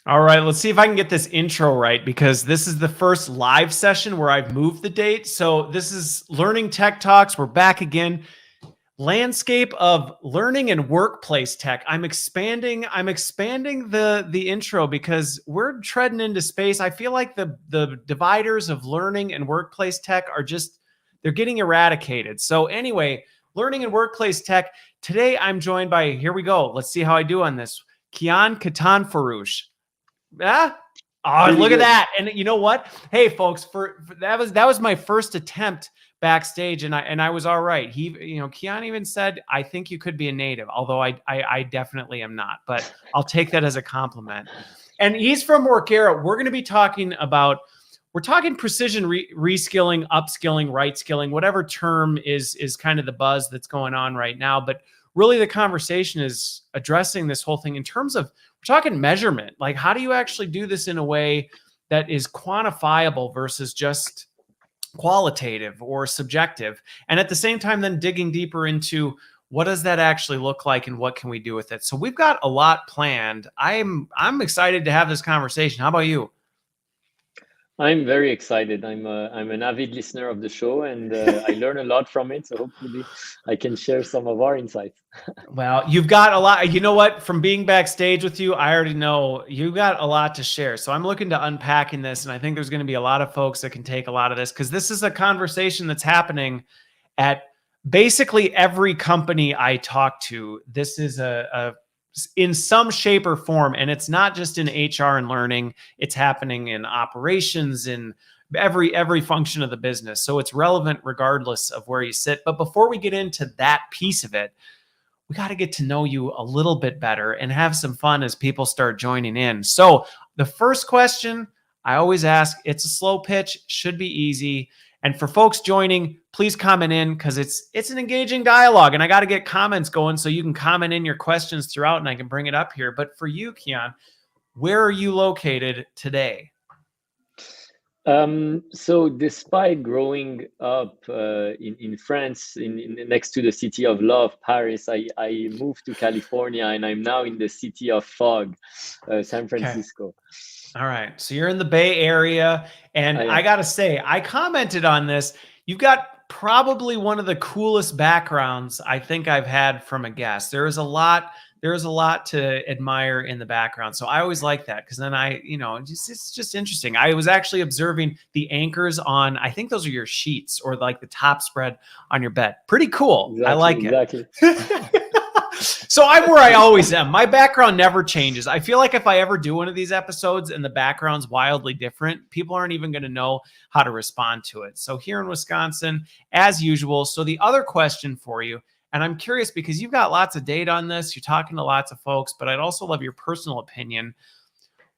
All right, let's see if I can get this intro right because this is the first live session where I've moved the date. So this is Learning Tech Talks. We're back again. Landscape of learning and workplace tech. I'm expanding the intro because we're treading into space. I feel like the dividers of learning and workplace tech are just they're getting eradicated. So anyway, learning and workplace tech. Today I'm joined by, here we go. Let's see how I do on this. Kian Katanforoosh. Ah, oh, Pretty look at good. that. And you know what? Hey, folks, for that was my first attempt backstage, and I was all right. Kian even said, I think you could be a native, although I definitely am not, but I'll take that as a compliment. And he's from Workera. We're talking precision reskilling, upskilling, right skilling, whatever term is kind of the buzz that's going on right now. But really the conversation is addressing this whole thing in terms of, we're talking measurement. Like, how do you actually do this in a way that is quantifiable versus just qualitative or subjective? And at the same time, then digging deeper into what does that actually look like and what can we do with it? So we've got a lot planned. I'm excited to have this conversation. How about you? I'm very excited. I'm an avid listener of the show, and I learn a lot from it. So hopefully, I can share some of our insights. Well, you've got a lot. You know what? From being backstage with you, I already know you've got a lot to share. So I'm looking to unpacking this, and I think there's going to be a lot of folks that can take a lot of this because this is a conversation that's happening at basically every company I talk to. This is in some shape or form, and it's not just in HR and learning. It's happening in operations, in every function of the business. So it's relevant regardless of where you sit. But before we get into that piece of it, we got to get to know you a little bit better and have some fun as people start joining in. So the first question I always ask, it's a slow pitch, should be easy. And for folks joining, please comment in because it's an engaging dialogue, and I got to get comments going so you can comment in your questions throughout and I can bring it up here. But for you, Kian, where are you located today? So despite growing up in France, next to the city of love, Paris, I moved to California, and I'm now in the city of fog, San Francisco. Okay. All right. So you're in the Bay Area, and I got to say, I commented on this. You've got probably one of the coolest backgrounds I think I've had from a guest. There is a lot to admire in the background. So I always like that because then it's just interesting. I was actually observing the anchors on, I think those are your sheets or like the top spread on your bed. Pretty cool. Exactly, I like exactly. it. So I'm where I always am. My background never changes. I feel like if I ever do one of these episodes and the background's wildly different, people aren't even going to know how to respond to it. So here in Wisconsin, as usual. So the other question for you, and I'm curious because you've got lots of data on this, you're talking to lots of folks, but I'd also love your personal opinion.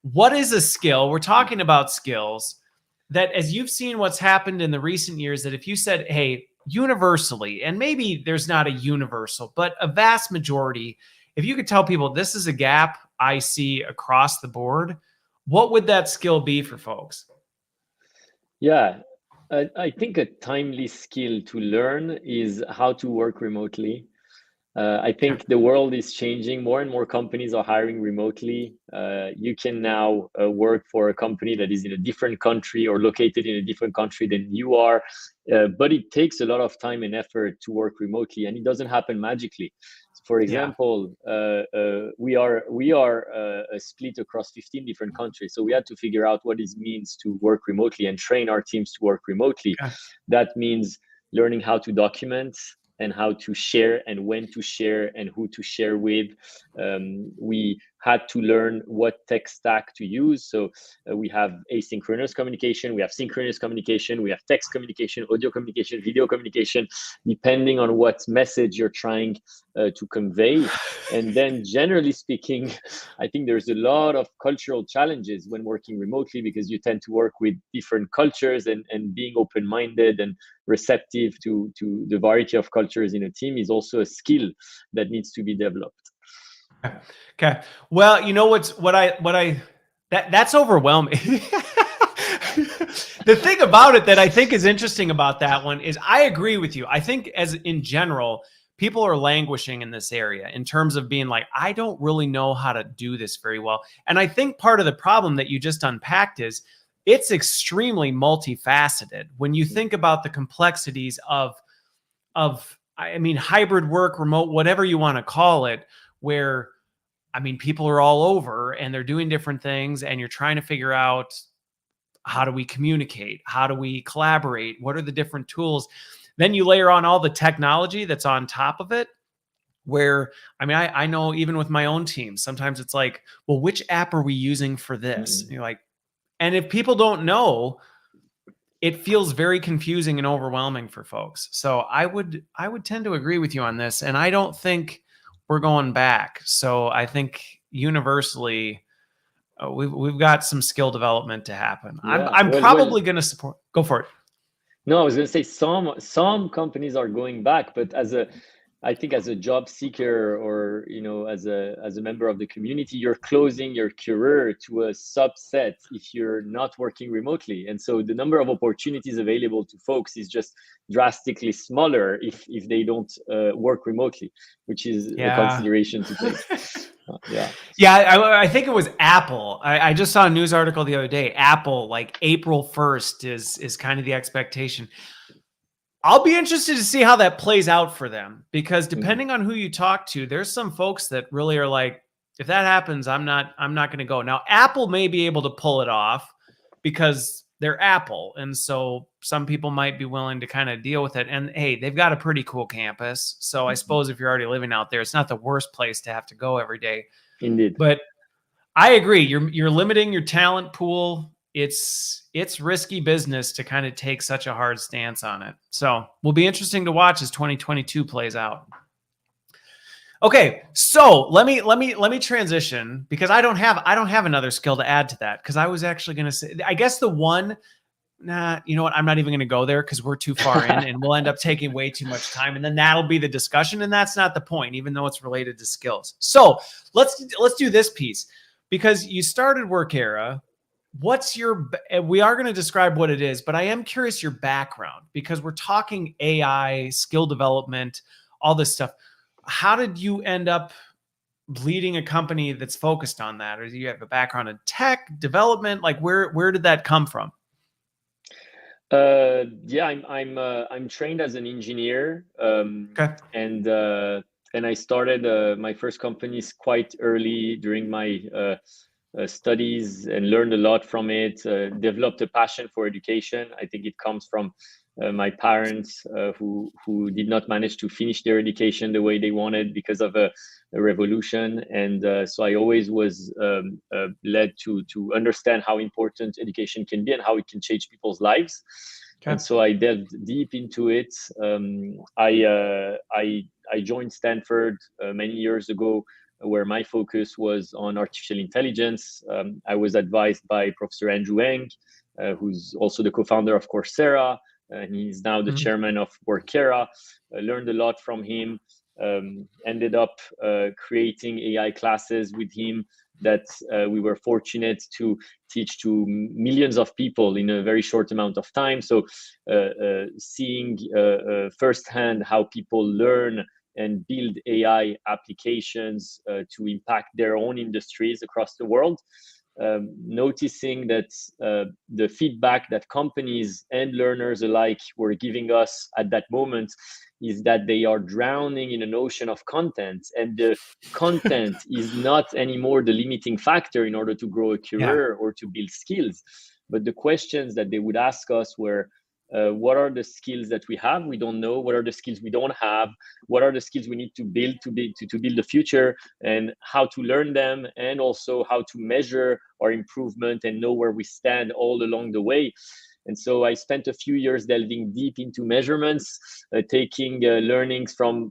What is a skill? We're talking about skills that, as you've seen what's happened in the recent years, that if you said, hey, universally, and maybe there's not a universal, but a vast majority, if you could tell people this is a gap I see across the board, what would that skill be for folks? Yeah, I think a timely skill to learn is how to work remotely. I think the world is changing. More and more companies are hiring remotely. You can now work for a company that is in a different country or located in a different country than you are. But it takes a lot of time and effort to work remotely, and it doesn't happen magically. For example, we are split across 15 different countries. So we had to figure out what it means to work remotely and train our teams to work remotely. Okay. That means learning how to document and how to share and when to share and who to share with. We had to learn what tech stack to use. So we have asynchronous communication, we have synchronous communication, we have text communication, audio communication, video communication, depending on what message you're trying to convey. And then generally speaking, I think there's a lot of cultural challenges when working remotely because you tend to work with different cultures, and being open-minded and receptive to the variety of cultures in a team is also a skill that needs to be developed. Okay. Well, you know that's overwhelming. The thing about it that I think is interesting about that one is I agree with you. I think as in general, people are languishing in this area in terms of being like, I don't really know how to do this very well. And I think part of the problem that you just unpacked is it's extremely multifaceted. When you think about the complexities of I mean, hybrid work, remote, whatever you want to call it, where, I mean, people are all over and they're doing different things, and you're trying to figure out, how do we communicate? How do we collaborate? What are the different tools? Then you layer on all the technology that's on top of it, where, I mean, I know even with my own team, sometimes it's like, well, which app are we using for this? And you're like, and if people don't know, it feels very confusing and overwhelming for folks. So I would tend to agree with you on this. And I don't think we're going back. So I think universally, we've got some skill development to happen. Yeah. I'm probably going to support. Go for it. No, I was going to say some companies are going back, but I think as a job seeker, or as a member of the community, you're closing your career to a subset if you're not working remotely. And so the number of opportunities available to folks is just drastically smaller if they don't work remotely, which is a consideration to take. I think it was Apple. I just saw a news article the other day. Apple, like April 1st is kind of the expectation. I'll be interested to see how that plays out for them, because depending on who you talk to, there's some folks that really are like, if that happens, I'm not going to go. Now, Apple may be able to pull it off because they're Apple. And so some people might be willing to kind of deal with it. And hey, they've got a pretty cool campus. So I suppose if you're already living out there, it's not the worst place to have to go every day. Indeed. But I agree. You're limiting your talent pool. It's risky business to kind of take such a hard stance on it. So will be interesting to watch as 2022 plays out. Okay, so let me transition, because I don't have another skill to add to that, because I was actually going to say, I guess the one, you know what, I'm not even going to go there because we're too far in and we'll end up taking way too much time, and then that'll be the discussion, and that's not the point, even though it's related to skills. So let's do this piece, because you started Workera. We are going to describe what it is, but I am curious your background, because we're talking AI, skill development, all this stuff. How did you end up leading a company that's focused on that? Or do you have a background in tech development? Like where did that come from? I'm trained as an engineer. Okay. And I started my first companies quite early during my studies, and learned a lot from it. Developed a passion for education. I think it comes from my parents, who did not manage to finish their education the way they wanted because of a revolution, and so I always was led to understand how important education can be and how it can change people's lives. Okay. And so I delved deep into it. I joined Stanford many years ago, where my focus was on artificial intelligence. I was advised by Professor Andrew Ng, who's also the co-founder of Coursera, and he's now the chairman of Workera. I learned a lot from him. Ended up creating AI classes with him that we were fortunate to teach to millions of people in a very short amount of time. So seeing firsthand how people learn and build AI applications to impact their own industries across the world. Noticing that the feedback that companies and learners alike were giving us at that moment is that they are drowning in an ocean of content, and the content is not anymore the limiting factor in order to grow a career or to build skills. But the questions that they would ask us were, what are the skills that we have? We don't know. What are the skills we don't have? What are the skills we need to build to build the future, and how to learn them, and also how to measure our improvement and know where we stand all along the way. And so I spent a few years delving deep into measurements, taking learnings from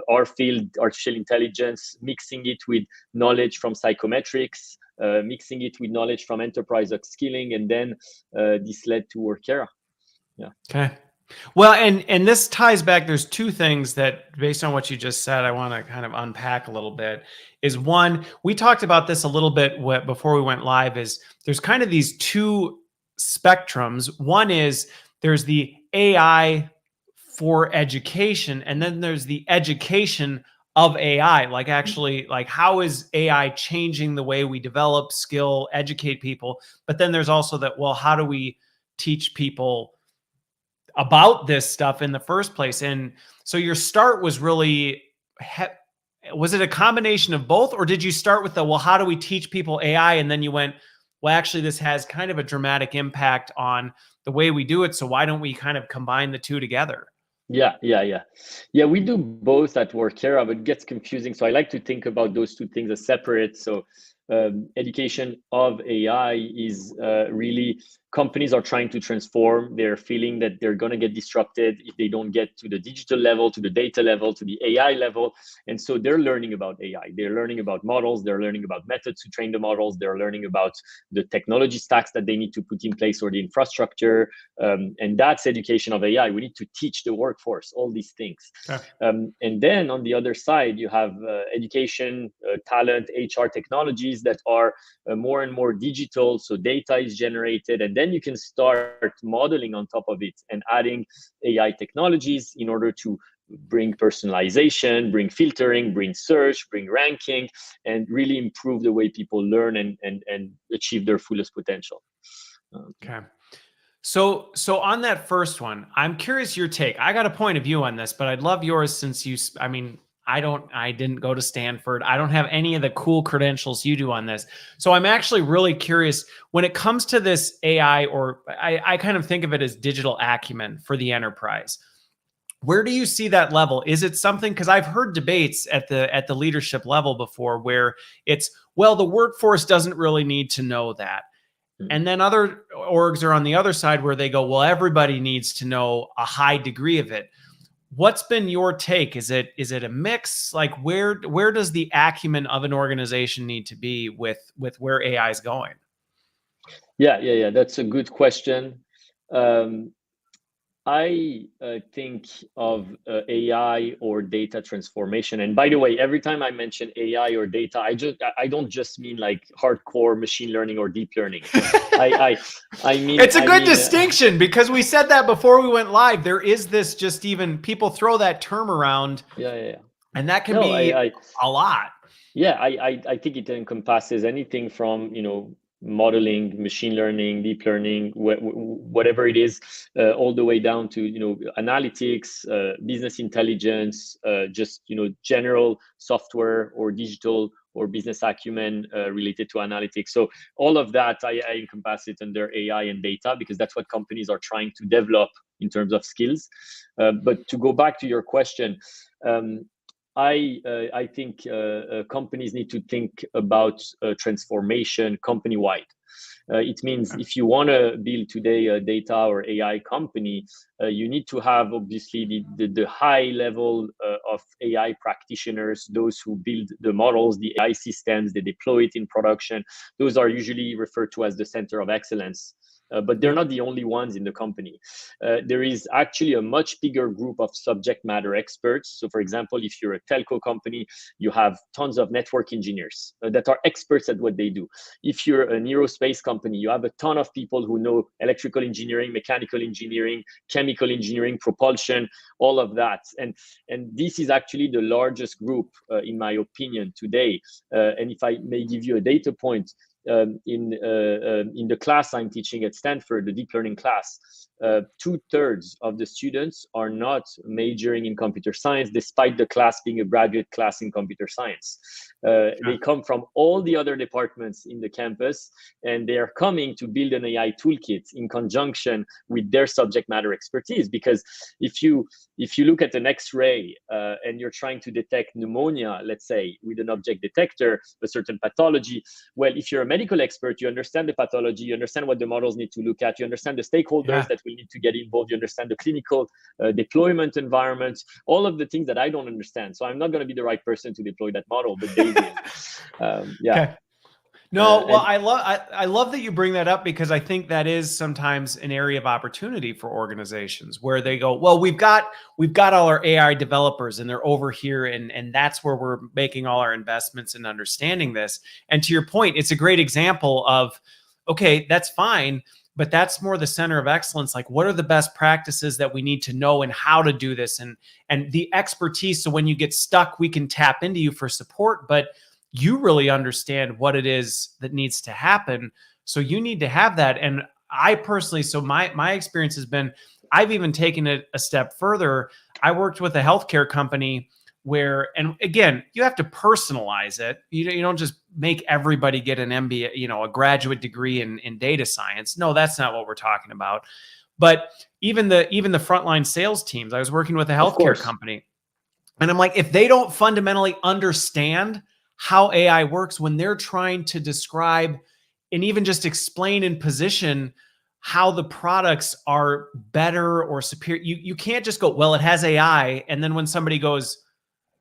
our field, artificial intelligence, mixing it with knowledge from psychometrics, mixing it with knowledge from enterprise upskilling, and then this led to Workera. Yeah. Okay. Well, and this ties back. There's two things that, based on what you just said, I want to kind of unpack a little bit. Is one, we talked about this a little bit before we went live, is there's kind of these two spectrums. One is there's the AI for education, and then there's the education of AI, like actually, like how is AI changing the way we develop, skill, educate people? But then there's also that, well, how do we teach people about this stuff in the first place? And so your start was really, was it a combination of both, or did you start with the, well, how do we teach people AI? And then you went, well, actually, this has kind of a dramatic impact on the way we do it. So why don't we kind of combine the two together? Yeah, we do both at Workera, but it gets confusing. So I like to think about those two things as separate. So education of AI is really companies are trying to transform. They're feeling that they're going to get disrupted if they don't get to the digital level, to the data level, to the AI level. And so they're learning about AI. They're learning about models. They're learning about methods to train the models. They're learning about the technology stacks that they need to put in place or the infrastructure. And that's education of AI. We need to teach the workforce all these things. Okay. And then on the other side, you have education, talent, HR technologies that are more and more digital. So data is generated, and then you can start modeling on top of it and adding AI technologies in order to bring personalization, bring filtering, bring search, bring ranking, and really improve the way people learn and achieve their fullest potential. Okay. So on that first one, I'm curious your take. I got a point of view on this, but I'd love yours since I mean, I didn't go to Stanford. I don't have any of the cool credentials you do on this. So I'm actually really curious when it comes to this AI, or I kind of think of it as digital acumen for the enterprise. Where do you see that level? Is it something, because I've heard debates at the leadership level before where it's, well, the workforce doesn't really need to know that. And then other orgs are on the other side where they go, well, everybody needs to know a high degree of it. What's been your take? Is it a mix? Like where does the acumen of an organization need to be with where AI is going? Yeah. That's a good question. I think of AI or data transformation. And by the way, every time I mention AI or data, I don't just mean like hardcore machine learning or deep learning. I mean it's a good distinction because we said that before we went live. There is this, just even people throw that term around. Yeah. And that can be a lot. Yeah, I think it encompasses anything from, modeling, machine learning, deep learning, whatever it is, all the way down to, analytics, business intelligence, just, general software or digital or business acumen related to analytics. So all of that, I encompass it under AI and data because that's what companies are trying to develop in terms of skills. But to go back to your question, I think companies need to think about transformation company-wide. It means if you want to build today a data or AI company, you need to have obviously the high level of AI practitioners, those who build the models, the AI systems, they deploy it in production. Those are usually referred to as the center of excellence. But they're not the only ones in the company. There is actually a much bigger group of subject matter experts. So for example, if you're a telco company, you have tons of network engineers that are experts at what they do. If you're an aerospace company, you have a ton of people who know electrical engineering, mechanical engineering, chemical engineering, propulsion, all of that. And this is actually the largest group, in my opinion, today. And if I may give you a data point, in the class I'm teaching at Stanford, the deep learning class, 2/3 of the students are not majoring in computer science, despite the class being a graduate class in computer science. They come from all the other departments in the campus, and they are coming to build an AI toolkit in conjunction with their subject matter expertise. Because if you look at an X-ray and you're trying to detect pneumonia, let's say, with an object detector, a certain pathology, well, if you're a medical expert, you understand the pathology, you understand what the models need to look at, you understand the stakeholders that will need to get involved, you understand the clinical deployment environment, all of the things that I don't understand. So I'm not going to be the right person to deploy that model, but they will. Okay. No, well, I love that you bring that up because I think that is sometimes an area of opportunity for organizations where they go, well, we've got all our AI developers and they're over here, and that's where we're making all our investments in understanding this. And to your point, it's a great example of, okay, that's fine, but that's more the center of excellence. Like, what are the best practices that we need to know and how to do this, and the expertise. So when you get stuck, we can tap into you for support, but you really understand what it is that needs to happen. So you need to have that. And I personally, so my experience has been, I've even taken it a step further. I worked with a healthcare company where, and again, you have to personalize it. You don't just make everybody get an MBA, a graduate degree in data science. No, that's not what we're talking about. But even the frontline sales teams, I was working with a healthcare company, and I'm like, if they don't fundamentally understand how AI works when they're trying to describe and even just explain and position how the products are better or superior, you can't just go, well, it has AI. And then when somebody goes,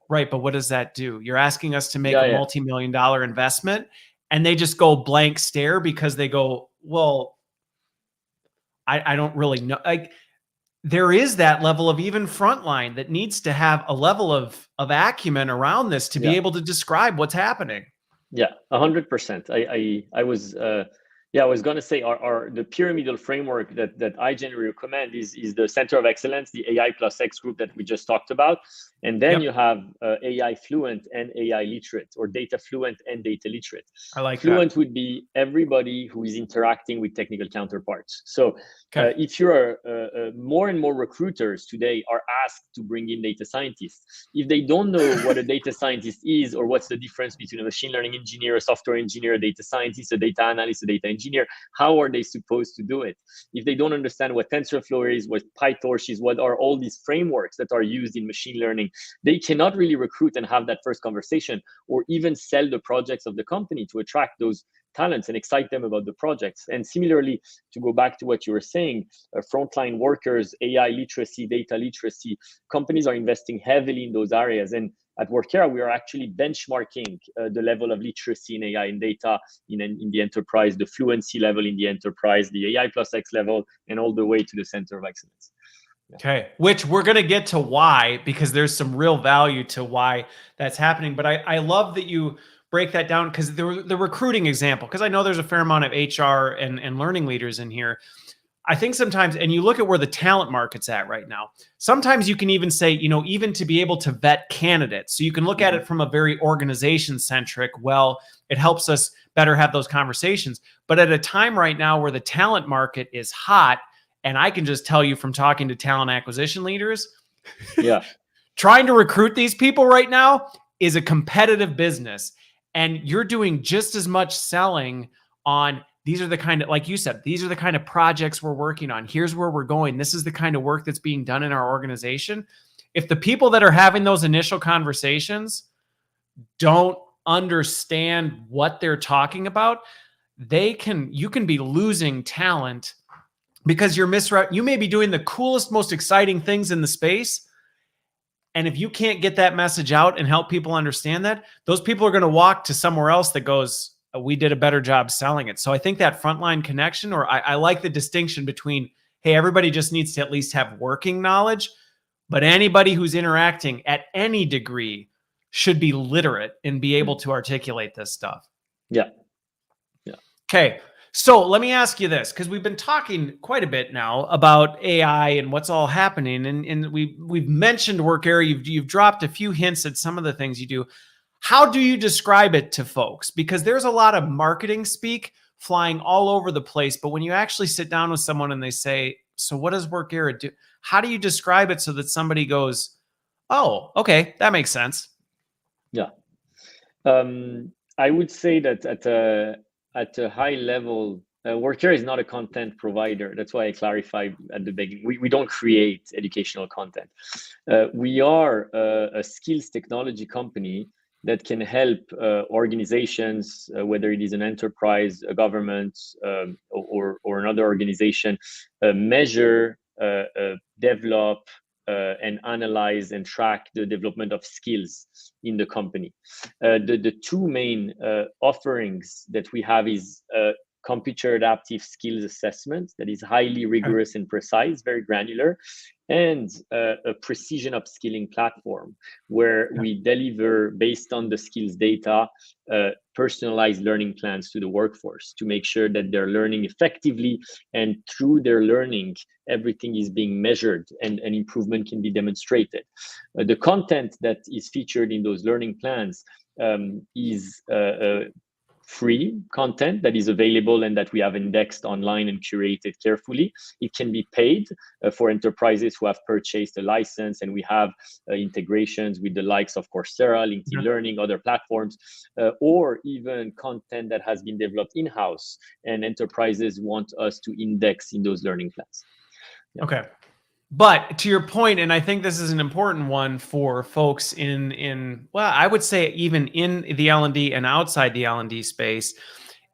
right, but what does that do? You're asking us to make a multi-million-dollar investment, and they just go blank stare because they go, well, I don't really know. Like, there is that level of even frontline that needs to have a level of acumen around this to be able to describe what's happening. Yeah, 100%. I was I was going to say our the pyramidal framework that I generally recommend is the center of excellence, the AI plus X group that we just talked about, and then you have AI fluent and AI literate, or data fluent and data literate. I like fluent that. would be everybody who is interacting with technical counterparts. So if you're more and more recruiters today are asked to bring in data scientists, if they don't know what a data scientist is, or what's the difference between a machine learning engineer, a software engineer, a data scientist, a data analyst, a data engineer, how are they supposed to do it? If they don't understand what TensorFlow is, what PyTorch is, what are all these frameworks that are used in machine learning, they cannot really recruit and have that first conversation, or even sell the projects of the company to attract those talents and excite them about the projects. And similarly, to go back to what you were saying, frontline workers, AI literacy, data literacy, companies are investing heavily in those areas. And at Workera, we are actually benchmarking the level of literacy in AI and data in the enterprise, the fluency level in the enterprise, the AI plus X level, and all the way to the center of excellence. Okay, which we're going to get to why, because there's some real value to why that's happening. But I love that you break that down, because the recruiting example, because I know there's a fair amount of HR and learning leaders in here. I think sometimes, and you look at where the talent market's at right now, sometimes you can even say, even to be able to vet candidates. So you can look at it from a very organization centric, well, it helps us better have those conversations. But at a time right now where the talent market is hot, and I can just tell you from talking to talent acquisition leaders, trying to recruit these people right now is a competitive business. And you're doing just as much selling on, these are the kind of, like you said, these are the kind of projects we're working on. Here's where we're going. This is the kind of work that's being done in our organization. If the people that are having those initial conversations don't understand what they're talking about, you can be losing talent because you may be doing the coolest, most exciting things in the space. And if you can't get that message out and help people understand that, those people are going to walk to somewhere else that goes, we did a better job selling it. So I think that frontline connection, or I like the distinction between, hey, everybody just needs to at least have working knowledge, but anybody who's interacting at any degree should be literate and be able to articulate this stuff. Yeah. Okay. So let me ask you this, because we've been talking quite a bit now about AI and what's all happening. And we've mentioned Workera. You've dropped a few hints at some of the things you do. How do you describe it to folks? Because there's a lot of marketing speak flying all over the place. But when you actually sit down with someone and they say, so what does Workera do? How do you describe it so that somebody goes, oh, okay, that makes sense? Yeah. I would say that at a high level, Workera is not a content provider. That's why I clarified at the beginning. We don't create educational content. We are a skills technology company that can help organizations, whether it is an enterprise, a government, or another organization, measure, develop, and analyze and track the development of skills in the company. The two main offerings that we have is computer adaptive skills assessment that is highly rigorous and precise, very granular, and a precision upskilling platform where we deliver, based on the skills data, personalized learning plans to the workforce to make sure that they're learning effectively, and through their learning, everything is being measured and an improvement can be demonstrated. The content that is featured in those learning plans is free content that is available and that we have indexed online and curated carefully. It can be paid for enterprises who have purchased a license, and we have integrations with the likes of Coursera, LinkedIn Learning, other platforms, or even content that has been developed in-house and enterprises want us to index in those learning plans. Yeah. Okay. But to your point, and I think this is an important one for folks in well, I would say even in the L&D and outside the L&D space,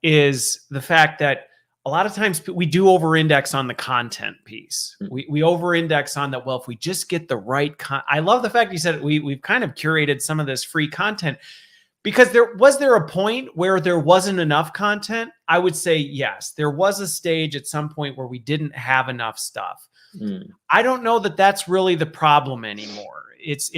is the fact that a lot of times we do over-index on the content piece. We over-index on that. Well, if we just get the right I love the fact you said we've kind of curated some of this free content, because was there a point where there wasn't enough content? I would say yes. There was a stage at some point where we didn't have enough stuff. I don't know that that's really the problem anymore. It's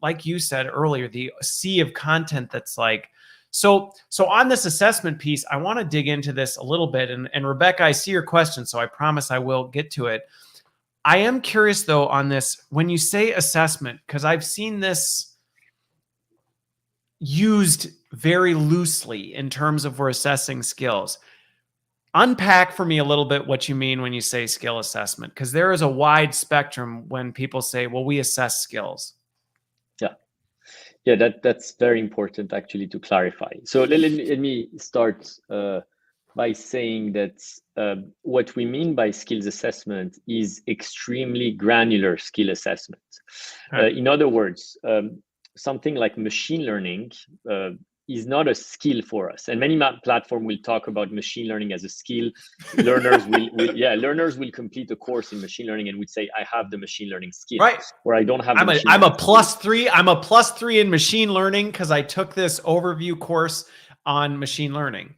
like you said earlier, the sea of content that's like, so on this assessment piece, I want to dig into this a little bit. And Rebecca, I see your question, so I promise I will get to it. I am curious though on this, when you say assessment, because I've seen this used very loosely in terms of we're assessing skills. Unpack for me a little bit what you mean when you say skill assessment, because there is a wide spectrum when people say, well, we assess skills. Yeah, that's very important actually to clarify. So let me start by saying that what we mean by skills assessment is extremely granular skill assessment. In other words, something like machine learning is not a skill for us. And many platforms will talk about machine learning as a skill. Learners will complete a course in machine learning and would say, I have the machine learning skill. Right. Or I don't have the machine I'm learning a +3. I'm a +3 in machine learning because I took this overview course on machine learning.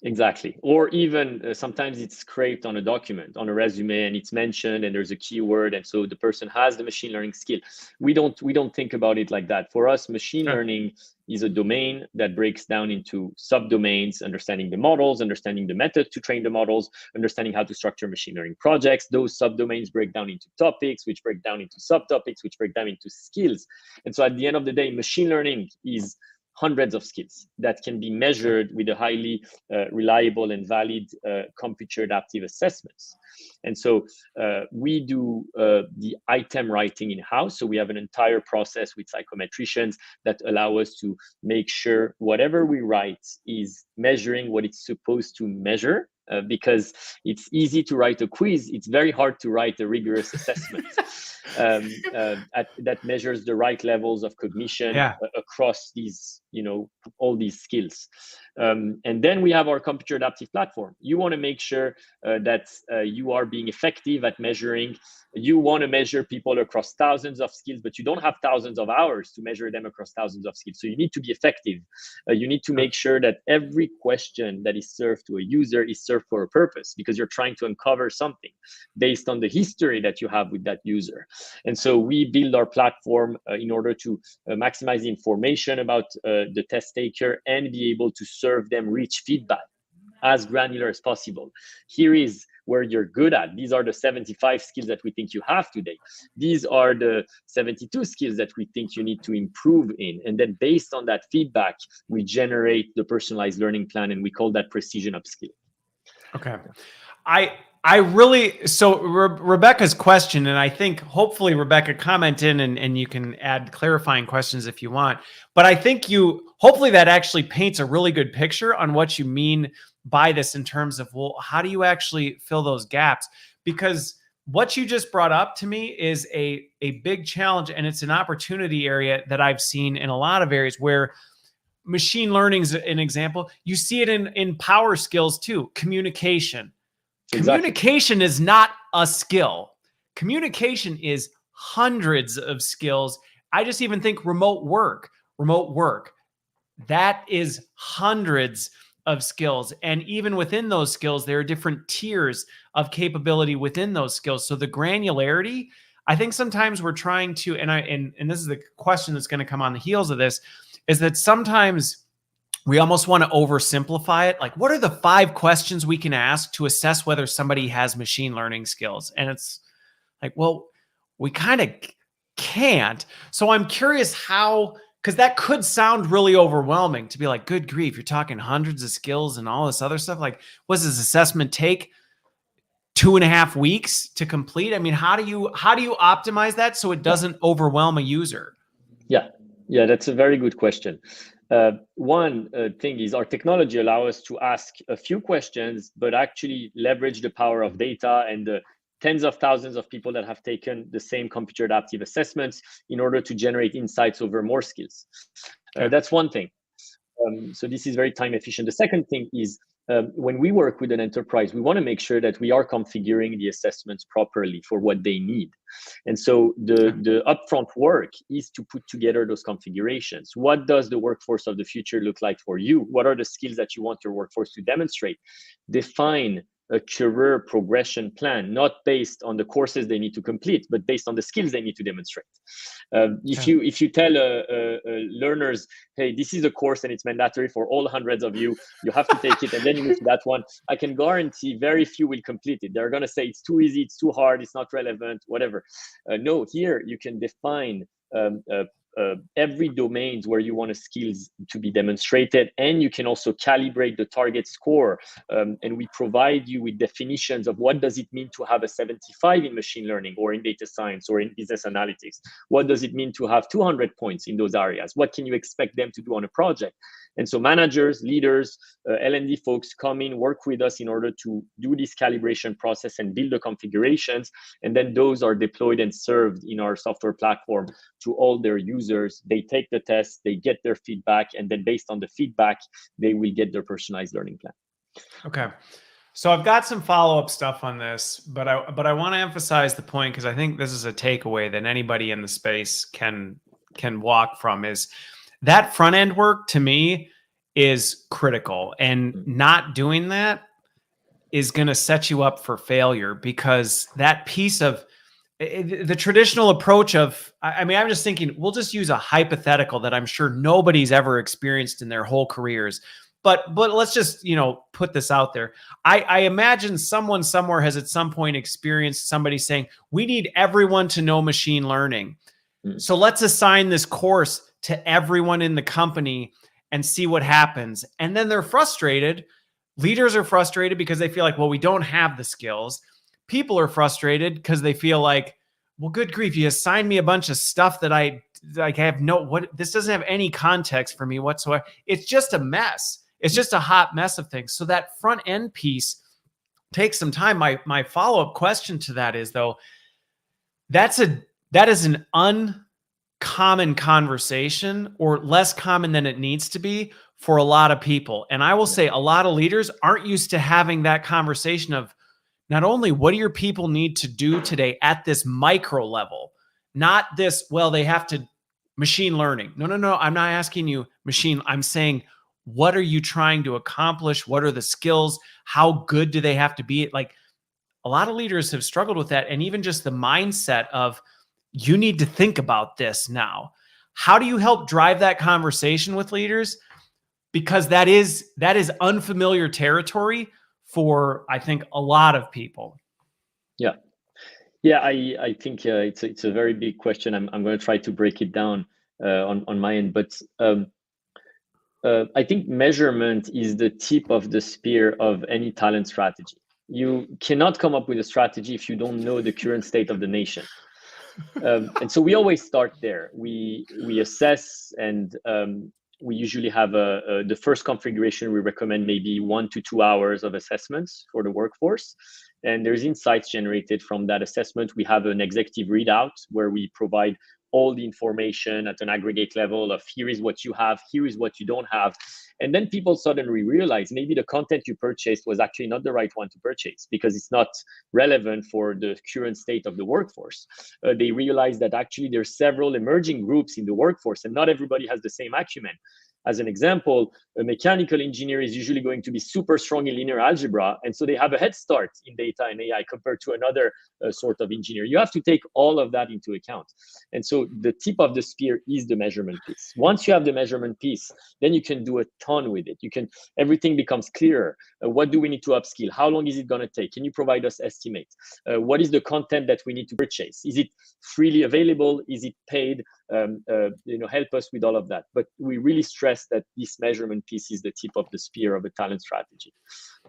Exactly. Or even sometimes it's scraped on a document, on a resume, and it's mentioned and there's a keyword. And so the person has the machine learning skill. We don't think about it like that. For us, machine learning is a domain that breaks down into subdomains, understanding the models, understanding the method to train the models, understanding how to structure machine learning projects. Those subdomains break down into topics, which break down into subtopics, which break down into skills. And so at the end of the day, machine learning is hundreds of skills that can be measured with a highly reliable and valid computer adaptive assessments. And so we do the item writing in-house. So we have an entire process with psychometricians that allow us to make sure whatever we write is measuring what it's supposed to measure. Because it's easy to write a quiz, it's very hard to write a rigorous assessment that measures the right levels of cognition across these, all these skills. And then we have our computer adaptive platform. You want to make sure that you are being effective at measuring. You want to measure people across thousands of skills, but you don't have thousands of hours to measure them across thousands of skills. So you need to be effective. You need to make sure that every question that is served to a user is served for a purpose, because you're trying to uncover something based on the history that you have with that user. And so we build our platform in order to maximize the information about the test taker and be able to serve them rich feedback as granular as possible. Here is where you're good at. These are the 75 skills that we think you have today. These are the 72 skills that we think you need to improve in. And then based on that feedback, we generate the personalized learning plan, and we call that precision upskilling. Okay. I really, so Rebecca's question, and I think hopefully Rebecca comment in and you can add clarifying questions if you want, but I think hopefully that actually paints a really good picture on what you mean by this in terms of, well, how do you actually fill those gaps? Because what you just brought up to me is a big challenge, and it's an opportunity area that I've seen in a lot of areas where machine learning is an example. You see it in power skills too, communication. Exactly. Communication is not a skill. Communication is hundreds of skills. I just even think remote work, that is hundreds of skills. And even within those skills, there are different tiers of capability within those skills. So the granularity, I think sometimes we're trying to, and this is the question that's going to come on the heels of this, is that sometimes we almost want to oversimplify it. Like, what are the 5 questions we can ask to assess whether somebody has machine learning skills? And it's like, well, we kind of can't. So I'm curious how, because that could sound really overwhelming to be like, good grief, you're talking hundreds of skills and all this other stuff. Like, was this assessment take 2.5 weeks to complete? I mean, how do you optimize that so it doesn't overwhelm a user? Yeah, that's a very good question. One thing is our technology allows us to ask a few questions, but actually leverage the power of data and the tens of thousands of people that have taken the same computer adaptive assessments in order to generate insights over more skills. Okay. That's one thing. So this is very time efficient. The second thing is when we work with an enterprise, we want to make sure that we are configuring the assessments properly for what they need. And so the upfront work is to put together those configurations. What does the workforce of the future look like for you? What are the skills that you want your workforce to demonstrate? Define a career progression plan, not based on the courses they need to complete, but based on the skills they need to demonstrate. If you tell learners, hey, this is a course and it's mandatory for all hundreds of you, you have to take it, and then you move to that one, I can guarantee very few will complete it. They're going to say it's too easy, it's too hard, it's not relevant, whatever. No, here you can define every domains where you want the skills to be demonstrated, and you can also calibrate the target score, and we provide you with definitions of what does it mean to have a 75 in machine learning or in data science or in business analytics. What does it mean to have 200 points in those areas? What can you expect them to do on a project? And so managers, leaders, L&D folks come in, work with us in order to do this calibration process and build the configurations. And then those are deployed and served in our software platform to all their users. They take the test, they get their feedback, and then based on the feedback, they will get their personalized learning plan. Okay. So I've got some follow-up stuff on this, but I want to emphasize the point because I think this is a takeaway that anybody in the space can walk from, is that front end work to me is critical, and not doing that is going to set you up for failure, because that piece of the traditional approach of, I mean, I'm just thinking, we'll just use a hypothetical that I'm sure nobody's ever experienced in their whole careers. But let's just, put this out there. I imagine someone somewhere has at some point experienced somebody saying, we need everyone to know machine learning. So let's assign this course to everyone in the company and see what happens. And then they're frustrated. Leaders are frustrated because they feel like, well, we don't have the skills. People are frustrated because they feel like, well, good grief, you assigned me a bunch of stuff that I have this doesn't have any context for me whatsoever. It's just a mess. It's just a hot mess of things. So that front end piece takes some time. My follow-up question to that is, though, that is an uncommon conversation, or less common than it needs to be for a lot of people. And I will say a lot of leaders aren't used to having that conversation of not only what do your people need to do today at this micro level, not this, well, they have to machine learning. No. I'm not asking you machine. I'm saying, what are you trying to accomplish? What are the skills? How good do they have to be? Like, a lot of leaders have struggled with that. And even just the mindset of, you need to think about this now. How do you help drive that conversation with leaders? Because that is unfamiliar territory for, I think, a lot of people. Yeah, I think it's a very big question. I'm going to try to break it down on my end, but I think measurement is the tip of the spear of any talent strategy. You cannot come up with a strategy if you don't know the current state of the nation. And so we always start there. We assess, and we usually have the first configuration. We recommend maybe 1 to 2 hours of assessments for the workforce. And there's insights generated from that assessment. We have an executive readout where we provide all the information at an aggregate level of, here is what you have, here is what you don't have. And then people suddenly realize maybe the content you purchased was actually not the right one to purchase because it's not relevant for the current state of the workforce. They realize that actually there's several emerging groups in the workforce and not everybody has the same acumen. As an example, a mechanical engineer is usually going to be super strong in linear algebra, and so they have a head start in data and AI compared to another sort of engineer. You have to take all of that into account. And so the tip of the spear is the measurement piece. Once you have the measurement piece, then you can do a ton with it. Everything becomes clearer. What do we need to upskill? How long is it going to take? Can you provide us estimates? What is the content that we need to purchase? Is it freely available? Is it paid? Help us with all of that. But we really stress that this measurement piece is the tip of the spear of a talent strategy.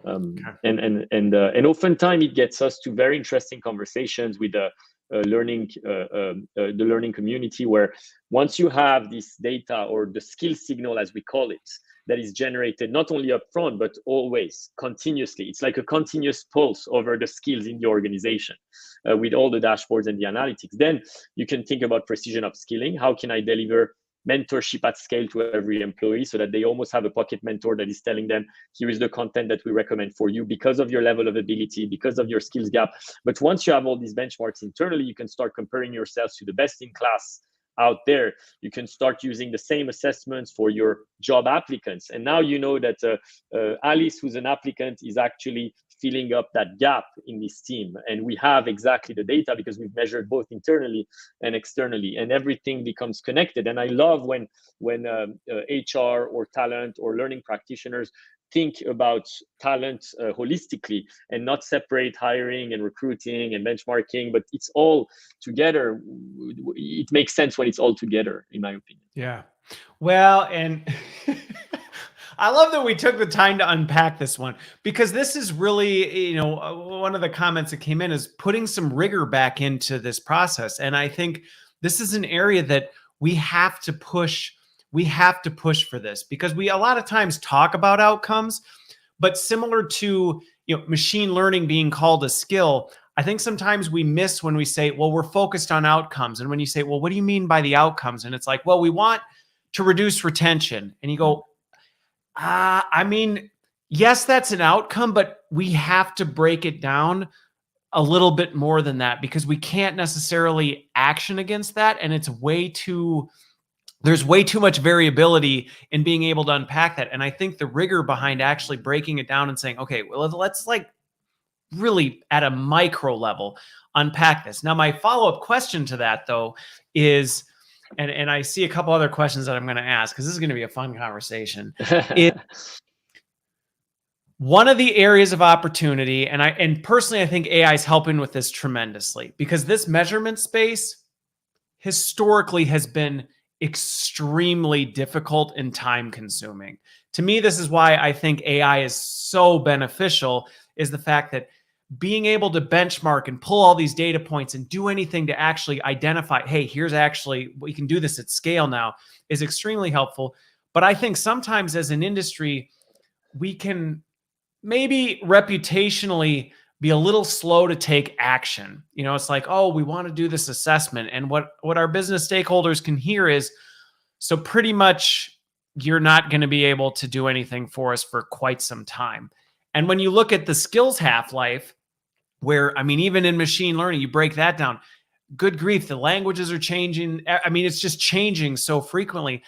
And oftentimes it gets us to very interesting conversations with the learning community, where once you have this data, or the skill signal as we call it, that is generated not only upfront but always continuously. It's like a continuous pulse over the skills in the organization, with all the dashboards and the analytics. Then you can think about precision upskilling. How can I deliver mentorship at scale to every employee, so that they almost have a pocket mentor that is telling them, here is the content that we recommend for you because of your level of ability, because of your skills gap. But once you have all these benchmarks internally, you can start comparing yourselves to the best in class out there. You can start using the same assessments for your job applicants. And now you know that Alice, who's an applicant, is actually filling up that gap in this team. And we have exactly the data because we've measured both internally and externally, and everything becomes connected. And I love when HR or talent or learning practitioners think about talent holistically and not separate hiring and recruiting and benchmarking, but it's all together. It makes sense when it's all together, in my opinion. Yeah. Well, and I love that we took the time to unpack this one, because this is really, one of the comments that came in is putting some rigor back into this process. And I think this is an area that we have to push. We have to push for this, because we a lot of times talk about outcomes, but similar to machine learning being called a skill, I think sometimes we miss when we say, well, we're focused on outcomes. And when you say, well, what do you mean by the outcomes? And it's like, well, we want to reduce retention. And you go, I mean, yes, that's an outcome, but we have to break it down a little bit more than that, because we can't necessarily action against that. And it's there's way too much variability in being able to unpack that. And I think the rigor behind actually breaking it down and saying, okay, well, let's like really at a micro level unpack this. Now, my follow-up question to that, though, is, and I see a couple other questions that I'm going to ask, because this is going to be a fun conversation. One of the areas of opportunity, and personally, I think AI is helping with this tremendously, because this measurement space historically has been extremely difficult and time consuming. To me, this is why I think AI is so beneficial, is the fact that being able to benchmark and pull all these data points and do anything to actually identify, hey, we can do this at scale now, is extremely helpful. But I think sometimes as an industry, we can maybe reputationally be a little slow to take action. It's like, oh, we want to do this assessment. And what our business stakeholders can hear is, so pretty much you're not going to be able to do anything for us for quite some time. And when you look at the skills half-life, where, I mean, even in machine learning, you break that down, good grief, the languages are changing. I mean, it's just changing so frequently.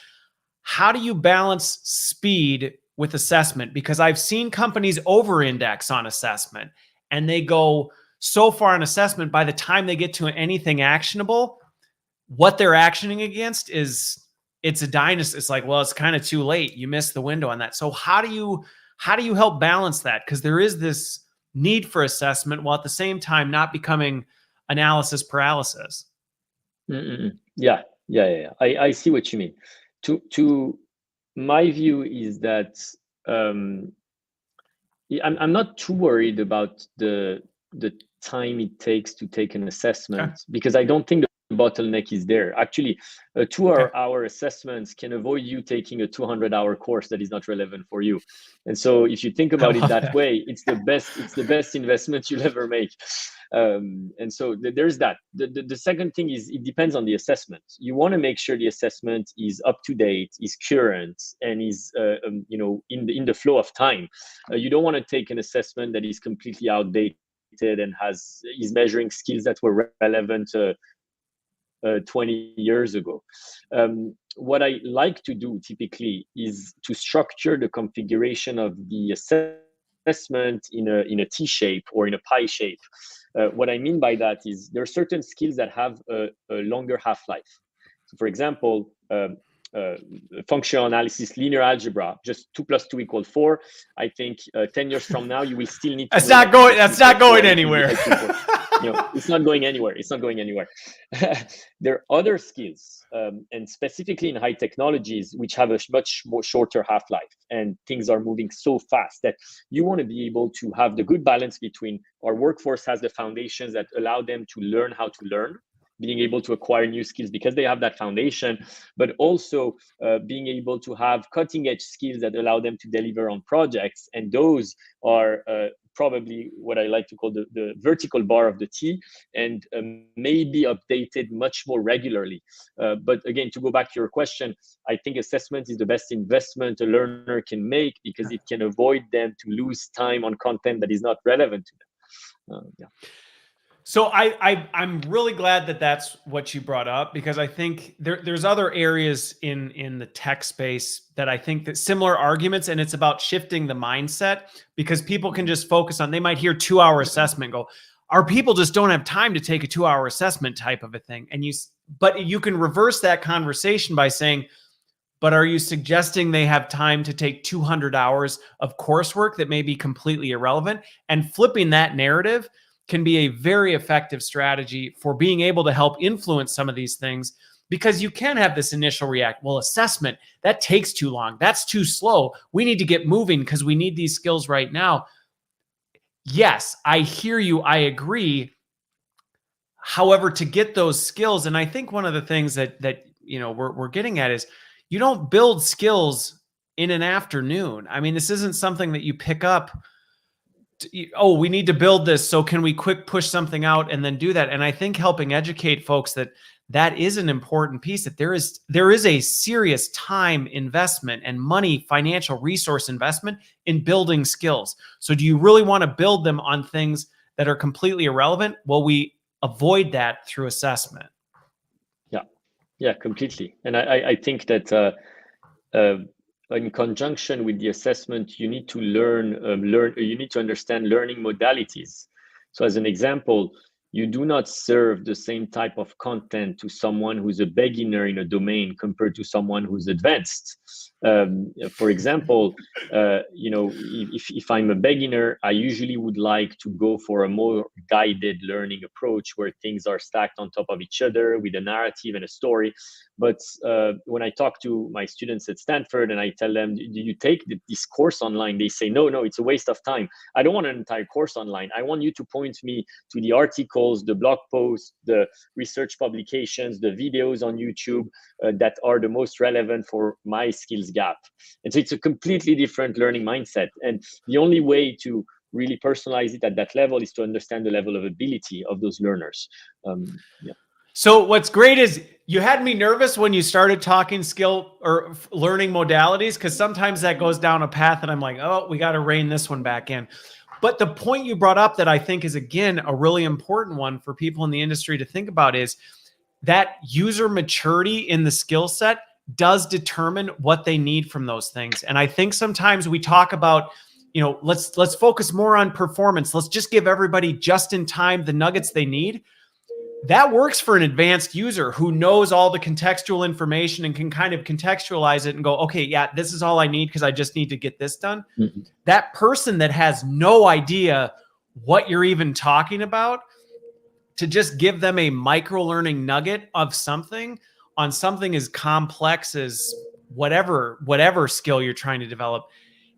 How do you balance speed with assessment? Because I've seen companies over-index on assessment, and they go so far on assessment, by the time they get to anything actionable, what they're actioning against it's a dinosaur. It's like, well, it's kind of too late. You missed the window on that. So how do you help balance that? Because there is this need for assessment, while at the same time not becoming analysis paralysis. Yeah. I see what you mean. To my view is that I'm not too worried about the time it takes to take an assessment, because I don't think the bottleneck is there. Actually, 2-hour assessments can avoid you taking a 200-hour course that is not relevant for you. And so if you think about it that way, it's the best investment you'll ever make. And so there's that. The second thing is, it depends on the assessment. You want to make sure the assessment is up to date, is current, and is in the flow of time. You don't want to take an assessment that is completely outdated and is measuring skills that were relevant 20 years ago. What I like to do typically is to structure the configuration of the assessment in a T shape or in a pie shape. What I mean by that is there are certain skills that have a longer half-life. So for example, functional analysis, linear algebra, just 2 + 2 = 4. I think 10 years from now, you will still need to. That's not going anywhere. It's not going anywhere. It's not going anywhere. There are other skills, and specifically in high technologies, which have a much more shorter half-life, and things are moving so fast that you want to be able to have the good balance between our workforce has the foundations that allow them to learn how to learn, being able to acquire new skills because they have that foundation, but also being able to have cutting edge skills that allow them to deliver on projects. And those are probably what I like to call the vertical bar of the T, and may be updated much more regularly. But again, to go back to your question, I think assessment is the best investment a learner can make because it can avoid them to lose time on content that is not relevant to them. So I'm really glad that that's what you brought up, because I think there's other areas in the tech space that I think that similar arguments, and it's about shifting the mindset, because people can just focus on, they might hear 2-hour assessment, go, our people just don't have time to take a 2-hour assessment type of a thing. But you can reverse that conversation by saying, but are you suggesting they have time to take 200 hours of coursework that may be completely irrelevant? And flipping that narrative can be a very effective strategy for being able to help influence some of these things, because you can have this initial react, well, assessment, that takes too long. That's too slow. We need to get moving because we need these skills right now. Yes, I hear you. I agree. However, to get those skills, and I think one of the things that we're getting at is you don't build skills in an afternoon. I mean, this isn't something that you pick up. Oh, we need to build this, so can we quick push something out and then do that? And I think helping educate folks that is an important piece, that there is a serious time investment and money, financial resource investment in building skills. So do you really want to build them on things that are completely irrelevant? Well, we avoid that through assessment. Yeah, completely. And I think that in conjunction with the assessment, you need to you need to understand learning modalities. So as an example, you do not serve the same type of content to someone who's a beginner in a domain compared to someone who's advanced. For example, if I'm a beginner, I usually would like to go for a more guided learning approach where things are stacked on top of each other with a narrative and a story. But when I talk to my students at Stanford and I tell them, do you take this course online? They say, no, it's a waste of time. I don't want an entire course online. I want you to point me to the articles, the blog posts, the research publications, the videos on YouTube that are the most relevant for my skills gap. And so it's a completely different learning mindset. And the only way to really personalize it at that level is to understand the level of ability of those learners. So what's great is you had me nervous when you started talking skill or learning modalities, because sometimes that goes down a path and I'm like, oh, we got to rein this one back in. But the point you brought up that I think is, again, a really important one for people in the industry to think about is that user maturity in the skill set does determine what they need from those things. And I think sometimes we talk about, let's focus more on performance. Let's just give everybody just in time the nuggets they need. That works for an advanced user who knows all the contextual information and can kind of contextualize it and go, okay, yeah, this is all I need because I just need to get this done. Mm-hmm. That person that has no idea what you're even talking about, to just give them a micro learning nugget of something on something as complex as whatever skill you're trying to develop,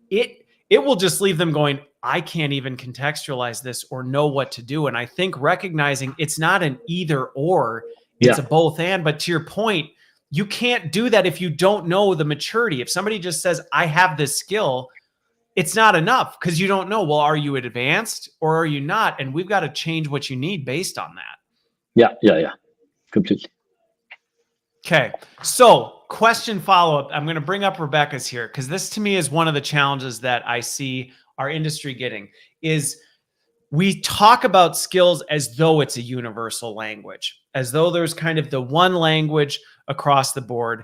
it will just leave them going, I can't even contextualize this or know what to do. And I think recognizing it's not an either or, it's a both and. But to your point, you can't do that if you don't know the maturity. If somebody just says, I have this skill, it's not enough because you don't know, well, are you advanced or are you not? And we've got to change what you need based on that. Yeah. Completely. Okay. So question follow-up. I'm going to bring up Rebecca's here because this to me is one of the challenges that I see our industry getting is we talk about skills as though it's a universal language, as though there's kind of the one language across the board.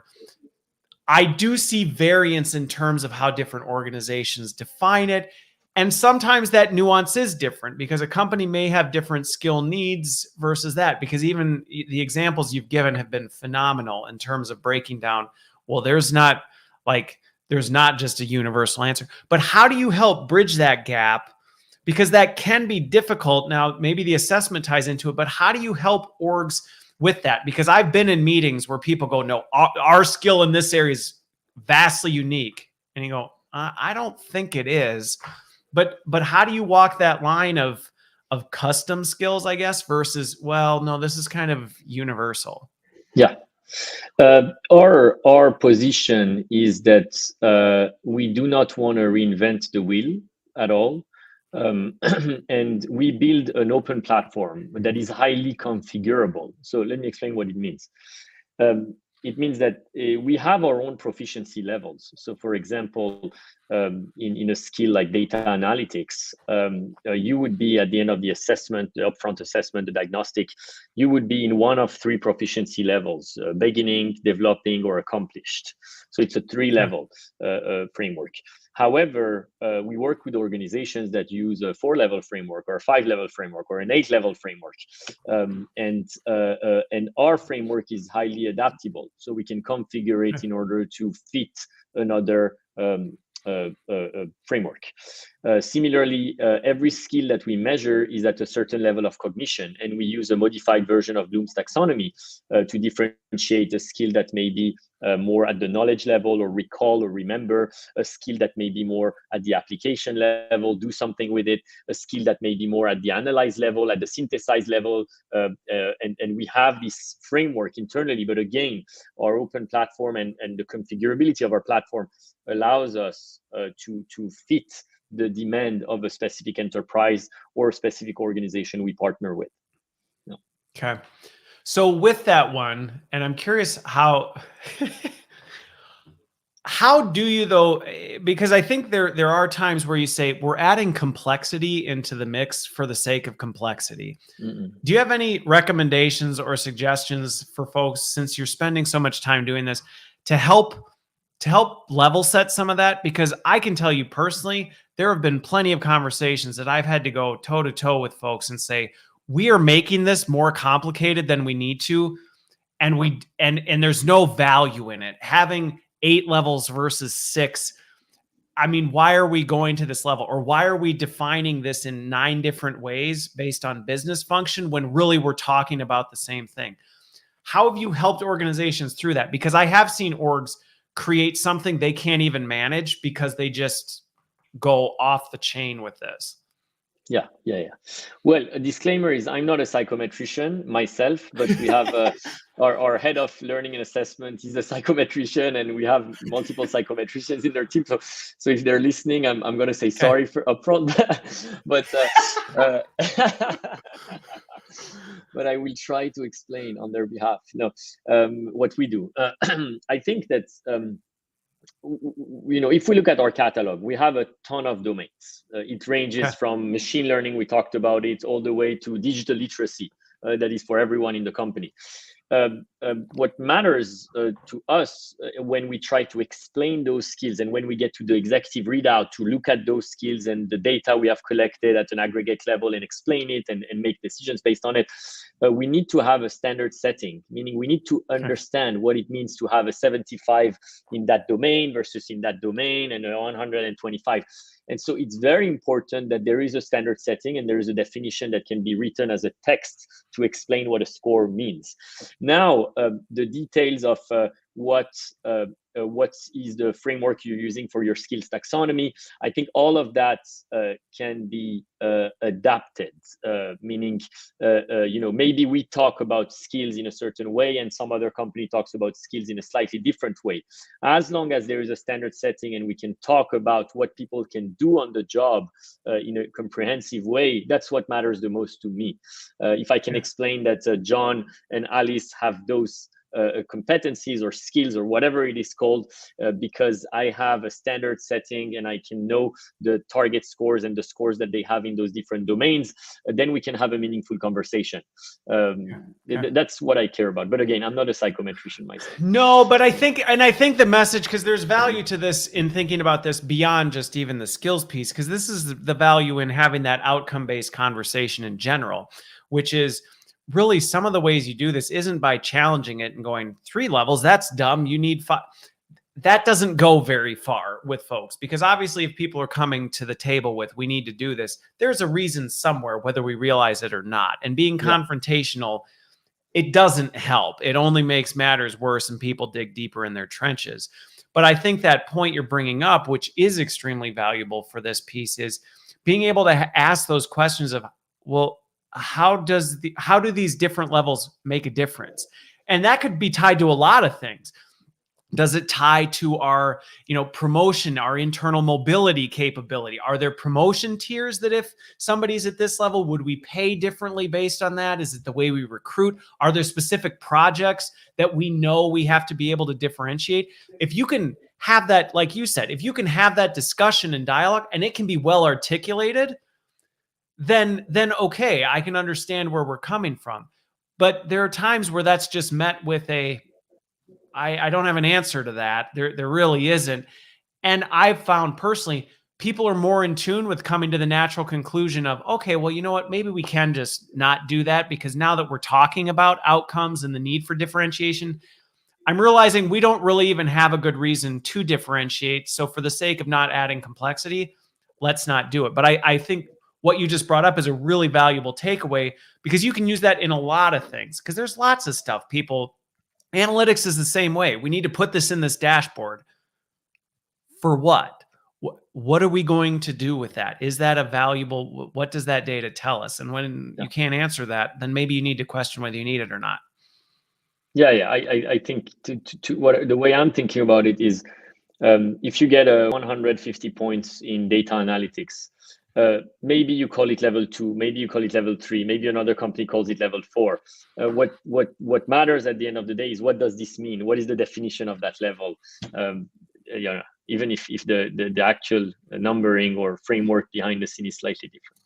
I do see variance in terms of how different organizations define it. And sometimes that nuance is different because a company may have different skill needs versus that, because even the examples you've given have been phenomenal in terms of breaking down, well, there's not just a universal answer. But how do you help bridge that gap? Because that can be difficult. Now, maybe the assessment ties into it, but how do you help orgs with that? Because I've been in meetings where people go, no, our skill in this area is vastly unique. And you go, I don't think it is. But how do you walk that line of custom skills, I guess, versus, well, no, this is kind of universal? Yeah. Our position is that we do not want to reinvent the wheel at all. And we build an open platform that is highly configurable. So let me explain what it means. It means that we have our own proficiency levels. So for example, in a skill like data analytics, you would be at the end of the assessment, the upfront assessment, the diagnostic, you would be in one of three proficiency levels, beginning, developing, or accomplished. So it's a 3-level framework. However, we work with organizations that use a 4-level framework or a 5-level framework or an 8-level framework. And our framework is highly adaptable. So we can configure it in order to fit another framework. Similarly, every skill that we measure is at a certain level of cognition, and we use a modified version of Bloom's taxonomy to differentiate a skill that may be more at the knowledge level or recall or remember, a skill that may be more at the application level, do something with it, a skill that may be more at the analyze level, at the synthesize level, and we have this framework internally. But again, our open platform and the configurability of our platform allows us to fit the demand of a specific enterprise or a specific organization we partner with. Yeah. Okay. So with that one, and I'm curious how do you though, because I think there are times where you say we're adding complexity into the mix for the sake of complexity. Do you have any recommendations or suggestions for folks, since you're spending so much time doing this, to help level set some of that? Because I can tell you personally, there have been plenty of conversations that I've had to go toe to toe with folks and say, we are making this more complicated than we need to. And and there's no value in it. Having 8 levels versus 6. I mean, why are we going to this level? Or why are we defining this in 9 different ways based on business function when really we're talking about the same thing? How have you helped organizations through that? Because I have seen orgs create something they can't even manage because they just go off the chain with this. Yeah. Well, a disclaimer is I'm not a psychometrician myself, but we have our head of learning and assessment. He's a psychometrician, and we have multiple psychometricians in their team. So if they're listening, I'm going to say sorry for upfront, but but I will try to explain on their behalf. No, what we do. I think that. If we look at our catalog, we have a ton of domains. It ranges from machine learning, we talked about it, all the way to digital literacy that is for everyone in the company. What matters to us when we try to explain those skills and when we get to the executive readout to look at those skills and the data we have collected at an aggregate level and explain it and make decisions based on it, we need to have a standard setting, meaning we need to understand what it means to have a 75 in that domain versus in that domain and a 125. And so it's very important that there is a standard setting and there is a definition that can be written as a text to explain what a score means. Now, the details of what is the framework you're using for your skills taxonomy, I think all of that can be adapted, meaning, maybe we talk about skills in a certain way and some other company talks about skills in a slightly different way. As long as there is a standard setting and we can talk about what people can do on the job in a comprehensive way, that's what matters the most to me. If I can explain that John and Alice have those competencies or skills or whatever it is called, because I have a standard setting and I can know the target scores and the scores that they have in those different domains, then we can have a meaningful conversation. That's what I care about. But again, I'm not a psychometrician myself. No, but I think the message, because there's value to this in thinking about this beyond just even the skills piece, because this is the value in having that outcome-based conversation in general, which is really some of the ways you do this isn't by challenging it and going 3 levels. That's dumb. You need 5. That doesn't go very far with folks, because obviously if people are coming to the table with, we need to do this, there's a reason somewhere, whether we realize it or not. And being confrontational, it doesn't help. It only makes matters worse and people dig deeper in their trenches. But I think that point you're bringing up, which is extremely valuable for this piece, is being able to ask those questions of, well, how do these different levels make a difference? And that could be tied to a lot of things. Does it tie to our, promotion, our internal mobility capability? Are there promotion tiers that if somebody's at this level, would we pay differently based on that? Is it the way we recruit? Are there specific projects that we know we have to be able to differentiate? If you can have that, like you said, if you can have that discussion and dialogue and it can be well articulated, then okay, I can understand where we're coming from. But there are times where that's just met with I don't have an answer to that. There really isn't. And I've found personally, people are more in tune with coming to the natural conclusion of, okay, well, you know what? Maybe we can just not do that, because now that we're talking about outcomes and the need for differentiation, I'm realizing we don't really even have a good reason to differentiate. So for the sake of not adding complexity, let's not do it. But I think what you just brought up is a really valuable takeaway, because you can use that in a lot of things, because there's lots of stuff analytics is the same way. We need to put this in this dashboard. For what? What are we going to do with that? Is that a valuable, what does that data tell us? And when you can't answer that, then maybe you need to question whether you need it or not. Yeah. I think the way I'm thinking about it is, if you get a 150 points in data analytics, maybe you call it level 2, maybe you call it level 3, maybe another company calls it level 4. What matters at the end of the day is, what does this mean? What is the definition of that level? Even if the actual numbering or framework behind the scene is slightly different.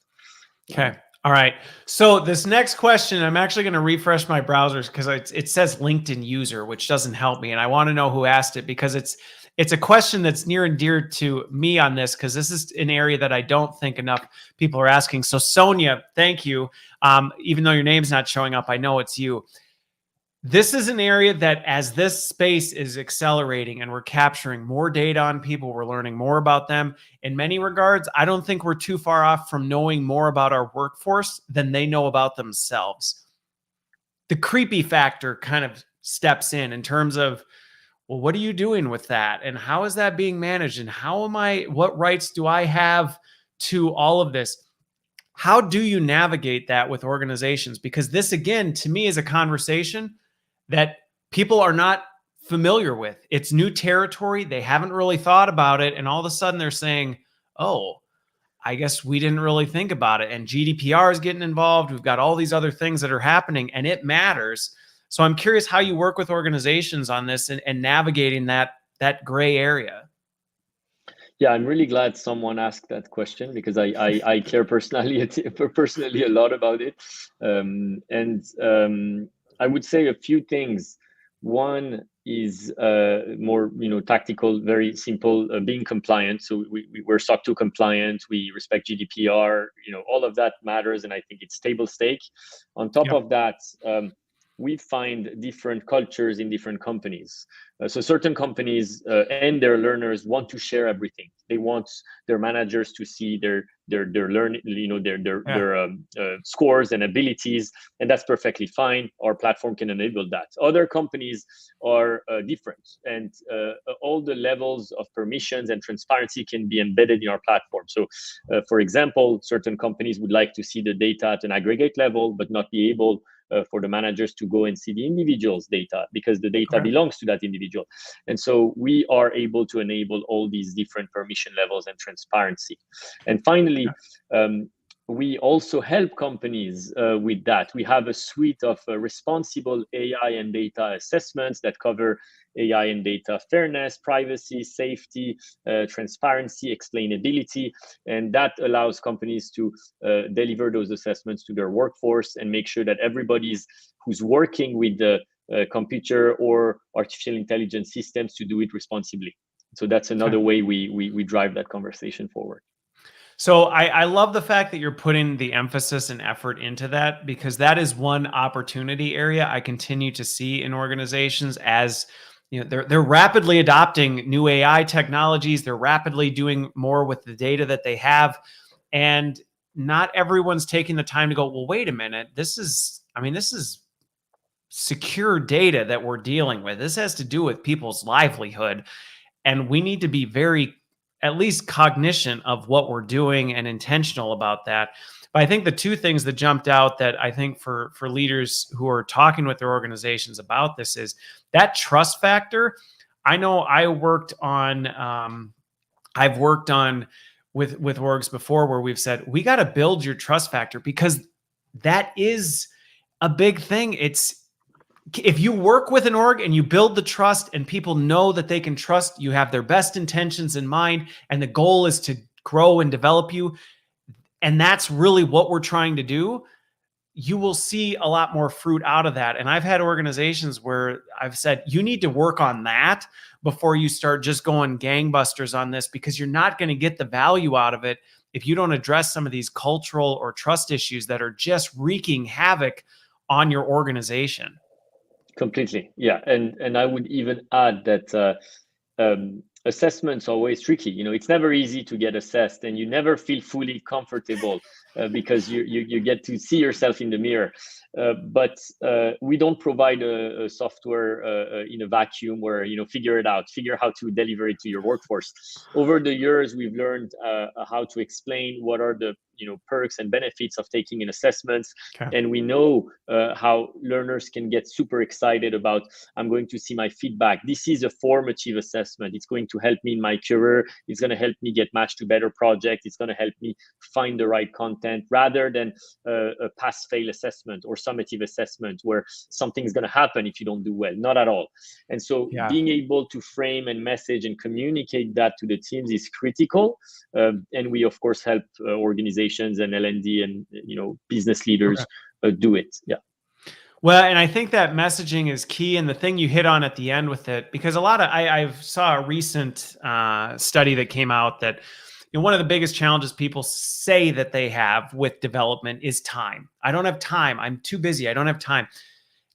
Okay. All right. So this next question, I'm actually going to refresh my browsers because it says LinkedIn user, which doesn't help me. And I want to know who asked it, because it's a question that's near and dear to me on this, because this is an area that I don't think enough people are asking. So Sonia, thank you. Even though your name's not showing up, I know it's you. This is an area that, as this space is accelerating and we're capturing more data on people, we're learning more about them. In many regards, I don't think we're too far off from knowing more about our workforce than they know about themselves. The creepy factor kind of steps in terms of, well, what are you doing with that? And how is that being managed? And what rights do I have to all of this? How do you navigate that with organizations? Because this, again, to me, is a conversation that people are not familiar with. It's new territory. They haven't really thought about it. And all of a sudden they're saying, oh, I guess we didn't really think about it. And GDPR is getting involved. We've got all these other things that are happening, and it matters. So I'm curious how you work with organizations on this and navigating that gray area. Yeah, I'm really glad someone asked that question, because I care personally a lot about it. I would say a few things. One is more tactical, very simple, being compliant. So we're SOC 2 compliant. We respect GDPR. All of that matters, and I think it's table stake. On top of that, we find different cultures in different companies. So certain companies and their learners want to share everything. They want their managers to see their learning, their scores and abilities, and that's perfectly fine. Our platform can enable that. Other companies are different, and all the levels of permissions and transparency can be embedded in our platform. So, for example, certain companies would like to see the data at an aggregate level, but not be able for the managers to go and see the individual's data, because the data belongs to that individual. And so we are able to enable all these different permission levels and transparency. And finally, we also help companies with that. We have a suite of responsible AI and data assessments that cover AI and data fairness, privacy, safety, transparency, explainability, and that allows companies to deliver those assessments to their workforce and make sure that everybody's who's working with the computer or artificial intelligence systems to do it responsibly. So that's another way we drive that conversation forward. So I love the fact that you're putting the emphasis and effort into that, because that is one opportunity area I continue to see in organizations. As you know, they're rapidly adopting new AI technologies. They're rapidly doing more with the data that they have, and not everyone's taking the time to go, well, wait a minute, this is secure data that we're dealing with. This has to do with people's livelihood, and we need to be very, at least cognizant of what we're doing and intentional about that. But I think the two things that jumped out that I think for leaders who are talking with their organizations about this is that trust factor. I know I've worked on with orgs before where we've said, we got to build your trust factor, because that is a big thing. It's, if you work with an org and you build the trust and people know that they can trust, you have their best intentions in mind, and the goal is to grow and develop you, and that's really what we're trying to do, you will see a lot more fruit out of that. And I've had organizations where I've said, you need to work on that before you start just going gangbusters on this, because you're not going to get the value out of it if you don't address some of these cultural or trust issues that are just wreaking havoc on your organization. Completely, yeah, and I would even add that assessments are always tricky. You know, it's never easy to get assessed, and you never feel fully comfortable because you get to see yourself in the mirror. But we don't provide a software in a vacuum where, you know, figure how to deliver it to your workforce. Over the years, we've learned how to explain what are the, you know, perks and benefits of taking an assessment. Okay. And we know how learners can get super excited about, I'm going to see my feedback. This is a formative assessment. It's going to help me in my career. It's going to help me get matched to better projects. It's going to help me find the right content, rather than a pass-fail assessment or summative assessment where something's going to happen if you don't do well. Not at all. And so being able to frame and message and communicate that to the teams is critical. And we, of course, help organizations and L&D and, you know, business leaders do it. Yeah. Well, and I think that messaging is key. And the thing you hit on at the end with it, because I saw a recent study that came out that, you know, one of the biggest challenges people say that they have with development is time. I don't have time. I'm too busy. I don't have time.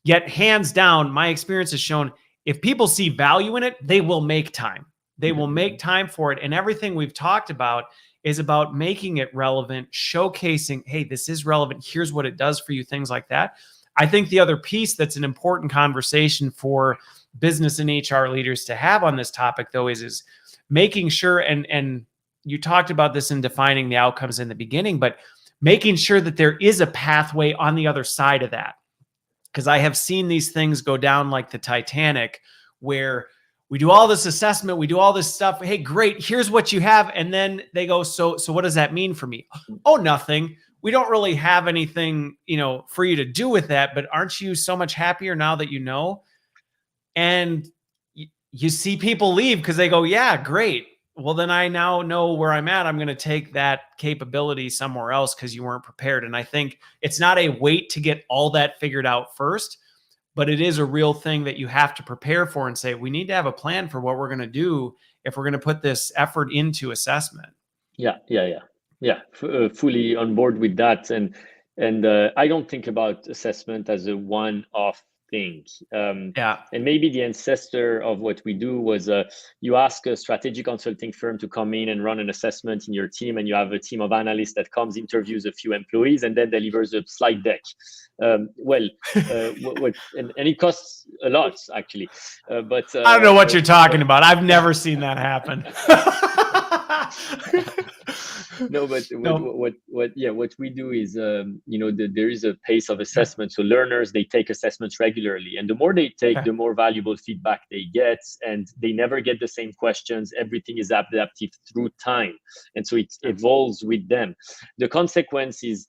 Yet, hands down, my experience has shown, if people see value in it, they will make time. They will make time for it. And everything we've talked about is about making it relevant, showcasing, hey, this is relevant. Here's what it does for you, things like that. I think the other piece that's an important conversation for business and HR leaders to have on this topic, though, is making sure, and you talked about this in defining the outcomes in the beginning, but making sure that there is a pathway on the other side of that. Because I have seen these things go down like the Titanic, where we do all this assessment, we do all this stuff. Hey, great, here's what you have. And then they go, so what does that mean for me? Oh, nothing. We don't really have anything, you know, for you to do with that, but aren't you so much happier now that you know? And you see people leave because they go, yeah, great. Well, then I now know where I'm at. I'm going to take that capability somewhere else because you weren't prepared. And I think it's not a wait to get all that figured out first, but it is a real thing that you have to prepare for and say, we need to have a plan for what we're going to do if we're going to put this effort into assessment. Yeah, fully on board with that. And I don't think about assessment as a one-off thing. And maybe the ancestor of what we do was you ask a strategic consulting firm to come in and run an assessment in your team, and you have a team of analysts that comes, interviews a few employees, and then delivers a slide deck. And it costs a lot, actually. But I don't know what you're talking about. I've never seen that happen. No, but No. what we do is, there is a pace of Okay. assessment. So learners, they take assessments regularly, and the more they take, Okay. the more valuable feedback they get, and they never get the same questions. Everything is adaptive through time, and so it Okay. evolves with them. The consequence is,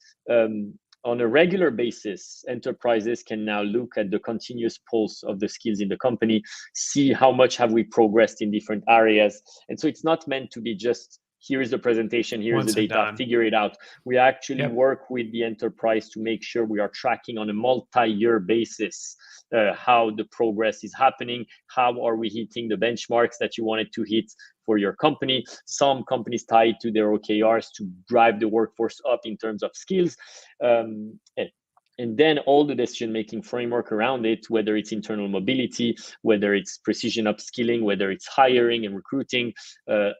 on a regular basis, enterprises can now look at the continuous pulse of the skills in the company, see how much have we progressed in different areas. And so it's not meant to be just, here is the presentation, here is the Once and data, done. figure it out. We actually Yep. work with the enterprise to make sure we are tracking on a multi-year basis how the progress is happening, how are we hitting the benchmarks that you wanted to hit for your company. Some companies tie it to their OKRs to drive the workforce up in terms of skills. And then all the decision-making framework around it, whether it's internal mobility, whether it's precision upskilling, whether it's hiring and recruiting,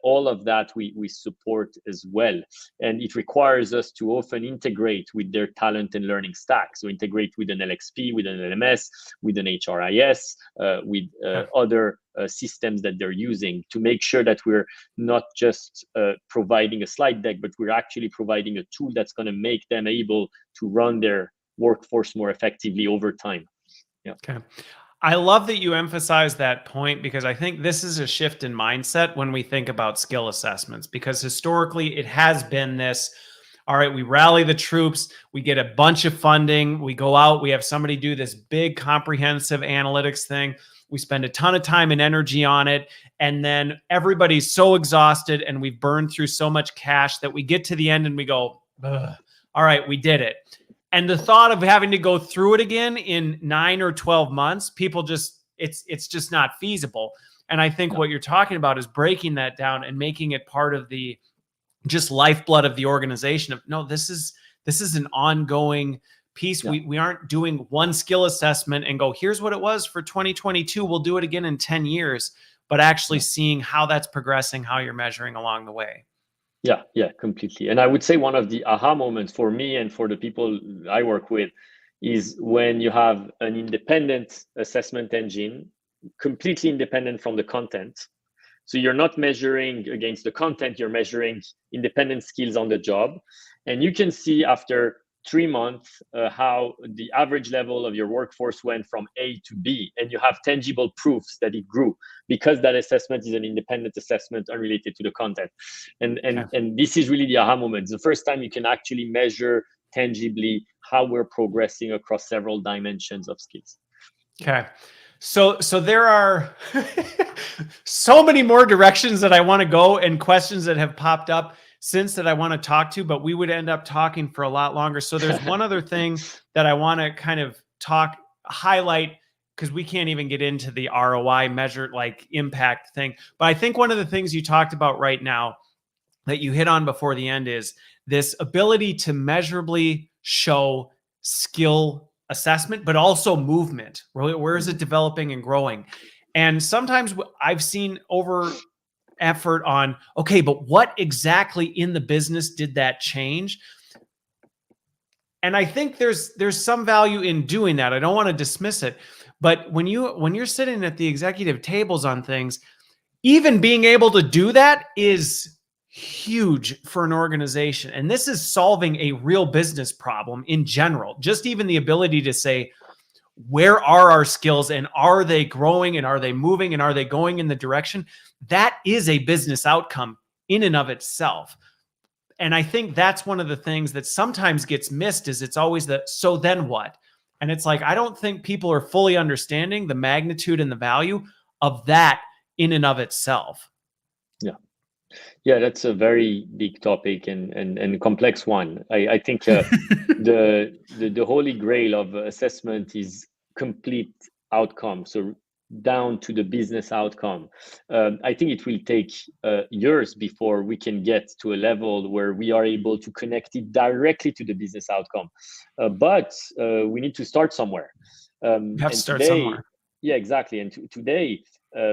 all of that we support as well. And it requires us to often integrate with their talent and learning stack. So integrate with an LXP, with an LMS, with an HRIS, with other systems that they're using, to make sure that we're not just providing a slide deck, but we're actually providing a tool that's going to make them able to run their workforce more effectively over time. Yeah. Okay. I love that you emphasize that point, because I think this is a shift in mindset when we think about skill assessments, because historically it has been this, all right, we rally the troops, we get a bunch of funding, we go out, we have somebody do this big comprehensive analytics thing, we spend a ton of time and energy on it, and then everybody's so exhausted and we've burned through so much cash that we get to the end and we go, ugh, all right, we did it. And the thought of having to go through it again in 9 or 12 months, people just, it's just not feasible. And I think what you're talking about is breaking that down and making it part of the just lifeblood of the organization of, no, this is an ongoing piece. Yeah. We aren't doing one skill assessment and go, here's what it was for 2022. We'll do it again in 10 years, but actually seeing how that's progressing, how you're measuring along the way. Yeah, completely. And I would say one of the aha moments for me and for the people I work with is when you have an independent assessment engine, completely independent from the content. So you're not measuring against the content, you're measuring independent skills on the job. And you can see after 3 months how the average level of your workforce went from A to B, and you have tangible proofs that it grew because that assessment is an independent assessment unrelated to the content. And this is really the aha moment. It's the first time you can actually measure tangibly how we're progressing across several dimensions of skills. Okay. So there are so many more directions that I want to go and questions that have popped up since that I want to talk to, but we would end up talking for a lot longer. So there's one other thing that I want to kind of highlight, because we can't even get into the ROI measure, like impact thing. But I think one of the things you talked about right now that you hit on before the end is this ability to measurably show skill assessment, but also movement. Where is it developing and growing? And sometimes I've seen over effort on, okay, but what exactly in the business did that change? And I think there's some value in doing that. I don't want to dismiss it, but when you're sitting at the executive tables on things, even being able to do that is huge for an organization. And this is solving a real business problem in general. Just even the ability to say, where are our skills, and are they growing, and are they moving, and are they going in the direction? That is a business outcome in and of itself. And I think that's one of the things that sometimes gets missed, is it's always the, so then what? And it's like, I don't think people are fully understanding the magnitude and the value of that in and of itself. Yeah, that's a very big topic and complex one. I think the holy grail of assessment is complete outcome. So down to the business outcome. I think it will take years before we can get to a level where we are able to connect it directly to the business outcome. But we need to start somewhere. You have to start somewhere. Yeah, exactly. And today,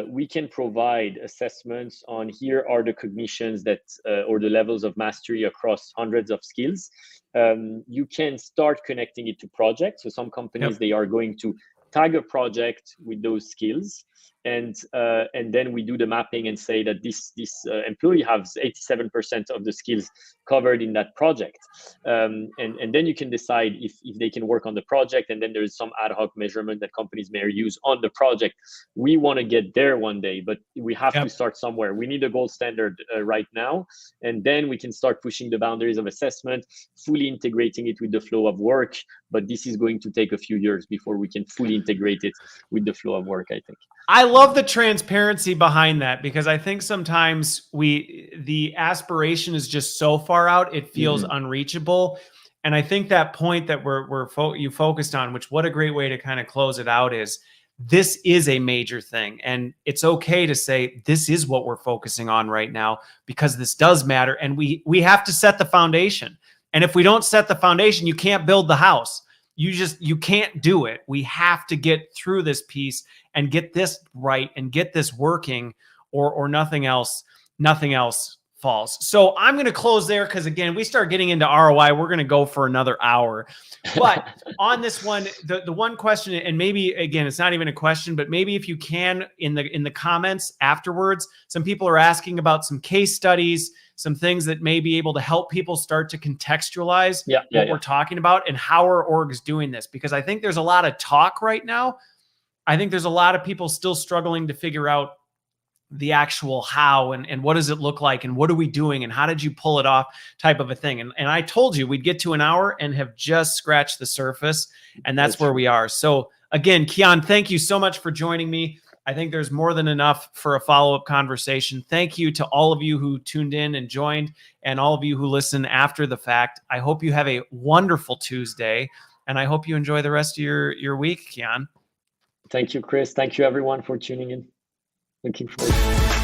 we can provide assessments on, here are the cognitions that or the levels of mastery across hundreds of skills. You can start connecting it to projects. So some companies, they are going to tag a project with those skills, and then we do the mapping and say that this employee has 87% of the skills covered in that project, and then you can decide if they can work on the project, and then there is some ad hoc measurement that companies may use on the project. We want to get there one day, but we have to start somewhere. We need a gold standard right now, and then we can start pushing the boundaries of assessment, fully integrating it with the flow of work. But this is going to take a few years before we can fully integrate it with the flow of work, I think. I love the transparency behind that, because I think sometimes the aspiration is just so far out, it feels unreachable. And I think that point that you focused on, which what a great way to kind of close it out, is this is a major thing. And it's okay to say, this is what we're focusing on right now, because this does matter. And we have to set the foundation. And if we don't set the foundation, you can't build the house. You can't do it. We have to get through this piece and get this right and get this working, or nothing else falls. So I'm going to close there, because again, we start getting into ROI, we're going to go for another hour. But on this one, the one question, and maybe again, it's not even a question, but maybe if you can, in the comments afterwards, some people are asking about some case studies, some things that may be able to help people start to contextualize what we're talking about and how are orgs doing this. Because I think there's a lot of talk right now. I think there's a lot of people still struggling to figure out the actual how and what does it look like and what are we doing and how did you pull it off type of a thing. And I told you we'd get to an hour and have just scratched the surface, and that's where we are. So again, Kian, thank you so much for joining me. I think there's more than enough for a follow-up conversation. Thank you to all of you who tuned in and joined, and all of you who listen after the fact. I hope you have a wonderful Tuesday, and I hope you enjoy the rest of your week, Kian. Thank you, Chris. Thank you, everyone, for tuning in. Looking forward.